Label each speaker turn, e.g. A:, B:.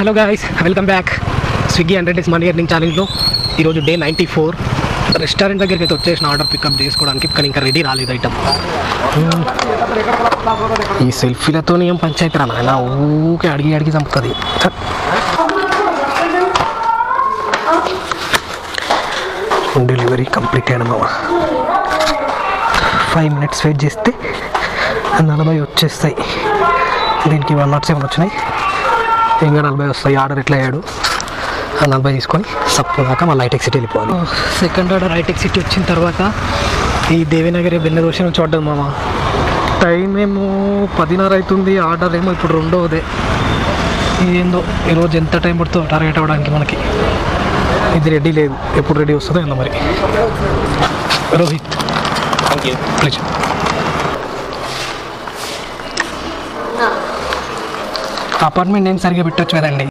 A: Hello guys, welcome back. Swiggy 100 days money earning ఛాలెంజ్లో ఈరోజు day 94. Restaurant దగ్గరికి అయితే వచ్చేసిన ఆర్డర్ పికప్ చేసుకోవడానికి, కానీ ఇంకా రెడీ రాలేదు ఐటమ్. ఈ సెల్ఫీలతో ఏం పంచాయతీ రా నాయన, ఊకే అడిగి చంపుతుంది. డెలివరీ కంప్లీట్ అయినా 5 minutes వెయిట్ చేస్తే 40 వచ్చేస్తాయి. దీనికి 107 వచ్చినాయి, ఇంకా 40 వస్తాయి. ఆర్డర్ ఎట్లా అయ్యాడు 40 తీసుకొని సప్పు దాకా మళ్ళీ హైటెక్ సిటీ వెళ్ళిపోవాలి. సెకండ్ ఆర్డర్ హైటెక్ సిటీ వచ్చిన తర్వాత ఈ దేవినగర్ బెన్న దోష నుంచి చూడదు మామ. టైం ఏమో 10:30 అవుతుంది, ఆర్డర్ ఏమో ఇప్పుడు 2వ. ఏందో ఈరోజు ఎంత టైం పడుతుందో టార్గెట్ అవ్వడానికి మనకి. ఇది రెడీ లేదు, ఎప్పుడు రెడీ వస్తుందో ఏందో మరి. రోహిత్, ప్లీజ్. అపార్ట్మెంట్ నేను సరిగ్గా పెట్టచ్చు కదండి.